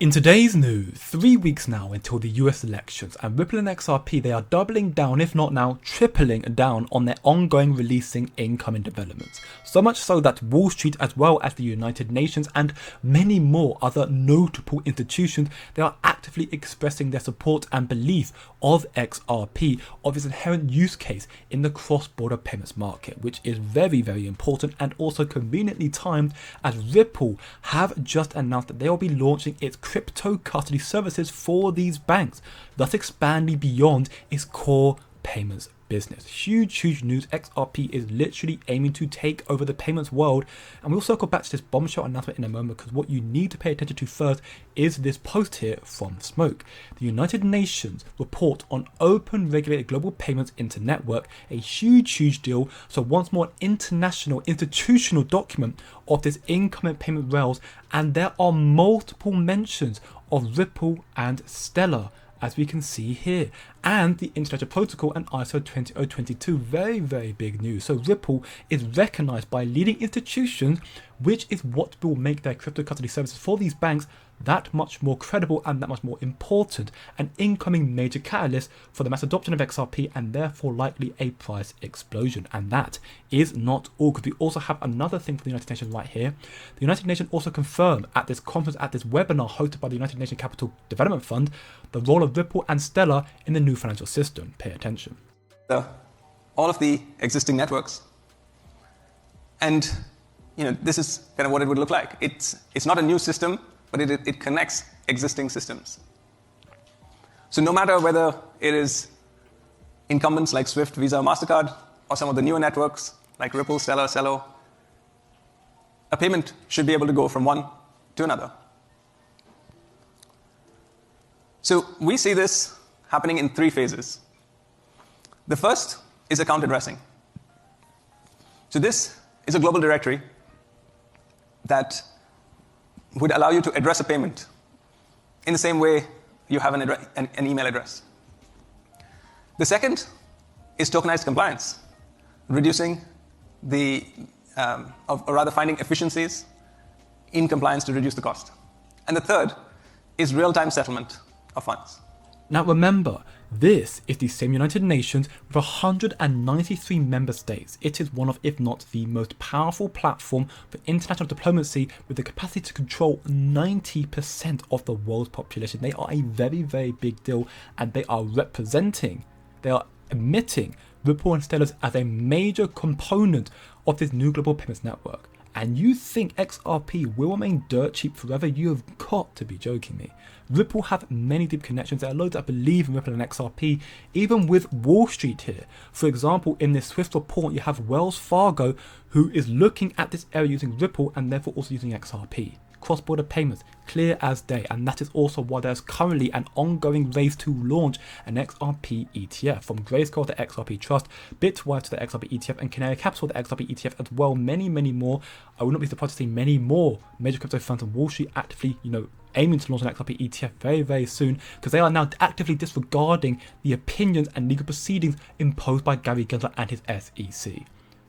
In today's news, 3 weeks now until the US elections, and Ripple and XRP, they are doubling down, if not now tripling down on their ongoing releasing incoming developments. So much so that Wall Street, as well as the United Nations and many more other notable institutions, they are actively expressing their support and belief of XRP, of its inherent use case in the cross-border payments market, which is very, very important and also conveniently timed, as Ripple have just announced that they will be launching its crypto custody services for these banks, thus expanding beyond its core payments business. Huge news. XRP is literally aiming to take over the payments world, and we'll circle back to this bombshell announcement in a moment, because what you need to pay attention to first is this post here from Smoke. The United Nations report on open regulated global payments internetwork, a huge deal. So once more, an international institutional document of this incoming payment rails, and there are multiple mentions of Ripple and Stellar, as we can see here, and the International Protocol and ISO 20022. Very big news. So Ripple is recognized by leading institutions, which is what will make their crypto custody services for these banks that much more credible and that much more important, an incoming major catalyst for the mass adoption of XRP, and therefore likely a price explosion. And that is not all, because we also have another thing for the United Nations right here. The United Nations also confirmed at this conference, at this webinar hosted by the United Nations Capital Development Fund, the role of Ripple and Stellar in the new financial system. Pay attention. All of the existing networks, and this is kind of what it would look like. It's not a new system, but it connects existing systems. So no matter whether it is incumbents like Swift, Visa, MasterCard, or some of the newer networks like Ripple, Stellar, Celo, a payment should be able to go from one to another. So we see this happening in 3 phases. The first is account addressing. So this is a global directory that would allow you to address a payment in the same way you have an email address. The second is tokenized compliance, reducing or rather finding efficiencies in compliance to reduce the cost. And the third is real-time settlement of funds. Now remember, this is the same United Nations with 193 member states. It is one of, if not the most powerful platform for international diplomacy, with the capacity to control 90% of the world's population. They are a very big deal, and they are admitting Ripple and Stellar as a major component of this new global payments network. And you think XRP will remain dirt cheap forever? You have got to be joking me. Ripple have many deep connections. There are loads that believe in Ripple and XRP, even with Wall Street here. For example, in this Swift report, you have Wells Fargo, who is looking at this area using Ripple and therefore also using XRP. Cross-border payments, clear as day, and that is also why there's currently an ongoing race to launch an XRP ETF, from Grayscale to XRP Trust, Bitwise to the XRP ETF, and Canary Capital to the XRP ETF as well. Many more. I would not be surprised to see many more major crypto funds on Wall Street actively, aiming to launch an XRP ETF very soon, because they are now actively disregarding the opinions and legal proceedings imposed by Gary Gensler and his SEC.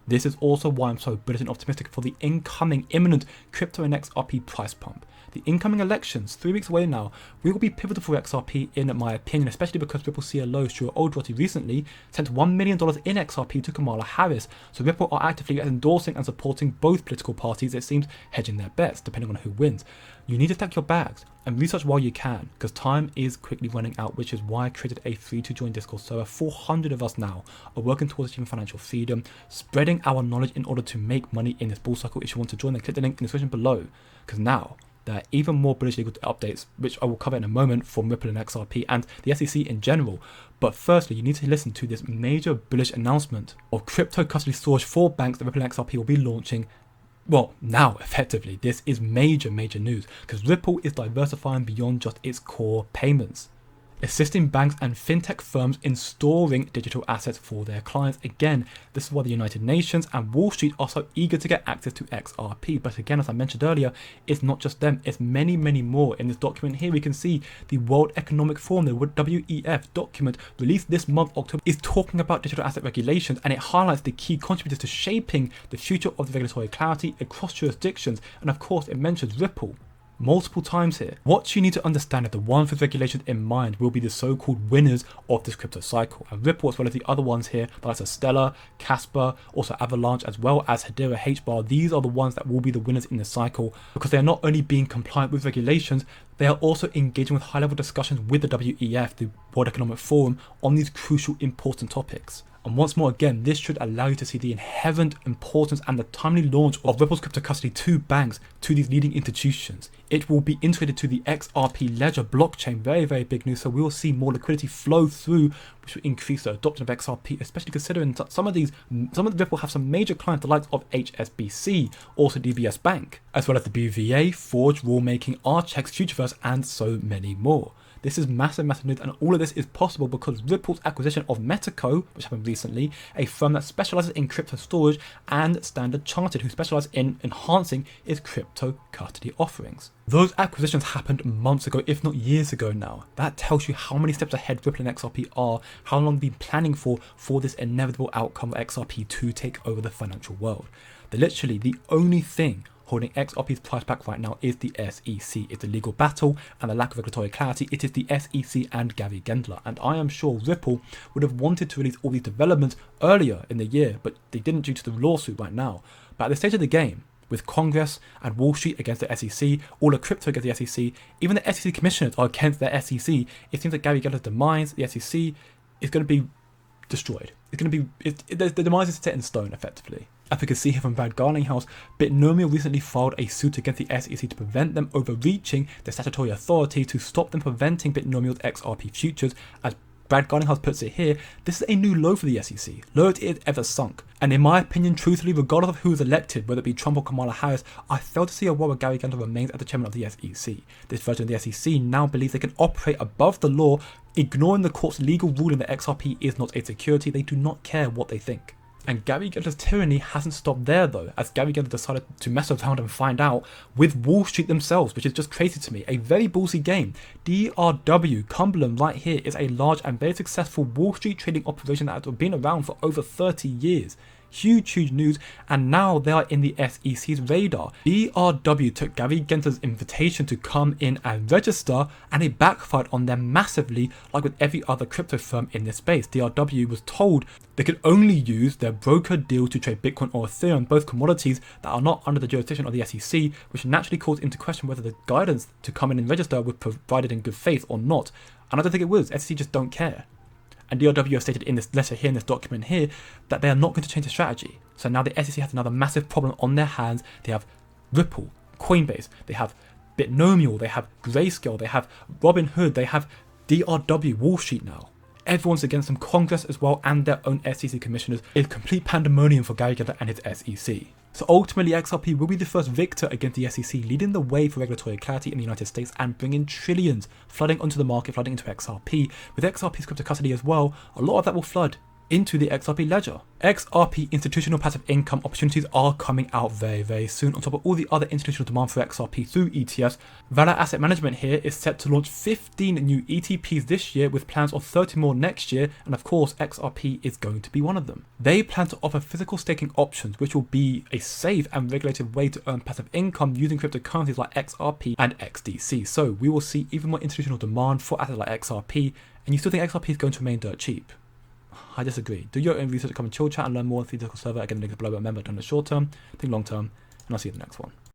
This is also why I'm so bullish and optimistic for the incoming imminent crypto and XRP price pump. The incoming elections, 3 weeks away now, will be pivotal for XRP in my opinion, especially because Ripple CLO Stuart Oldrotty recently sent $1 million in XRP to Kamala Harris. So Ripple are actively endorsing and supporting both political parties, it seems, hedging their bets depending on who wins. You need to stack your bags and research while you can, because time is quickly running out, which is why I created a free to join Discord server. 400 of us now are working towards achieving financial freedom, spreading our knowledge in order to make money in this bull cycle. If you want to join, then click the link in the description below, because now there are even more bullish legal updates, which I will cover in a moment, from Ripple and XRP and the SEC in general. But firstly, you need to listen to this major bullish announcement of crypto custody storage for banks that Ripple and XRP will be launching. Well, now effectively, this is major news, because Ripple is diversifying beyond just its core payments, assisting banks and fintech firms in storing digital assets for their clients. Again, this is why the United Nations and Wall Street are so eager to get access to XRP. But again, as I mentioned earlier, it's not just them, it's many more. In this document here, we can see the World Economic Forum, the WEF document released this month, October, is talking about digital asset regulations, and it highlights the key contributors to shaping the future of the regulatory clarity across jurisdictions. And of course, it mentions Ripple, multiple times here. What you need to understand is the ones with regulations in mind will be the so-called winners of this crypto cycle. And Ripple, as well as the other ones here, like Stellar, Casper, also Avalanche, as well as Hedera HBAR, these are the ones that will be the winners in the cycle, because they are not only being compliant with regulations, they are also engaging with high-level discussions with the WEF, the World Economic Forum, on these crucial, important topics. And once more again, this should allow you to see the inherent importance and the timely launch of Ripple's crypto custody to banks, to these leading institutions. It will be integrated to the XRP Ledger blockchain, very, very big news. So we will see more liquidity flow through, which will increase the adoption of XRP, especially considering some of the Ripple have some major clients, the likes of HSBC, also DBS Bank, as well as the BVA, Forge, Rulemaking, Archex, Futureverse, and so many more. This is massive, massive news, and all of this is possible because Ripple's acquisition of Metaco, which happened recently, a firm that specializes in crypto storage, and Standard Chartered, who specialize in enhancing its crypto custody offerings. Those acquisitions happened months ago, if not years ago now. That tells you how many steps ahead Ripple and XRP are, how long they've been planning for this inevitable outcome of XRP to take over the financial world. Literally, the only thing holding XRP's price back right now is the SEC. It's the legal battle and the lack of regulatory clarity. It is the SEC and Gary Gensler. And I am sure Ripple would have wanted to release all these developments earlier in the year, but they didn't due to the lawsuit right now. But at the stage of the game, with Congress and Wall Street against the SEC, all of crypto against the SEC, even the SEC commissioners are against the SEC, it seems that Gary Gensler's demise, the SEC, is going to be destroyed. It's going to be, the demise is set in stone, effectively. As we can see here from Brad Garlinghouse, Bitnomial recently filed a suit against the SEC to prevent them overreaching the statutory authority to stop them preventing Bitnomial's XRP futures. As Brad Garlinghouse puts it here, this is a new low for the SEC, lowest it ever sunk. And in my opinion, truthfully, regardless of who is elected, whether it be Trump or Kamala Harris, I fail to see a world where Gary Gensler remains as the chairman of the SEC. This version of the SEC now believes they can operate above the law, ignoring the court's legal ruling that XRP is not a security. They do not care what they think. And Gary Gensler's tyranny hasn't stopped there though, as Gary Gensler decided to mess around and find out with Wall Street themselves, which is just crazy to me. A very ballsy game. DRW, Cumberland right here, is a large and very successful Wall Street trading operation that has been around for over 30 years. Huge news, and now they are in the SEC's radar. DRW took Gary Gensler's invitation to come in and register, and it backfired on them massively, like with every other crypto firm in this space. DRW was told they could only use their broker deal to trade Bitcoin or Ethereum, both commodities that are not under the jurisdiction of the SEC, which naturally calls into question whether the guidance to come in and register was provided in good faith or not. And I don't think it was. SEC just don't care. And DRW have stated in this letter here, in this document here, that they are not going to change the strategy. So now the SEC has another massive problem on their hands. They have Ripple, Coinbase, they have Bitnomial, they have Grayscale, they have Robinhood, they have DRW, Wall Street now. Everyone's against them, Congress as well, and their own SEC commissioners. It's complete pandemonium for Gary Gensler and his SEC. So ultimately, XRP will be the first victor against the SEC, leading the way for regulatory clarity in the United States and bringing trillions flooding onto the market, flooding into XRP. With XRP's crypto custody as well, a lot of that will flood into the XRP ledger. XRP institutional passive income opportunities are coming out very, very soon. On top of all the other institutional demand for XRP through ETFs, Valor Asset Management here is set to launch 15 new ETPs this year with plans of 30 more next year, and of course XRP is going to be one of them. They plan to offer physical staking options, which will be a safe and regulated way to earn passive income using cryptocurrencies like XRP and XDC. So we will see even more institutional demand for assets like XRP, and you still think XRP is going to remain dirt cheap? I disagree. Do your own research, come and chill chat and learn more on the Discord server. Again, the link is below. Remember, don't the short term, think long term, and I'll see you in the next one.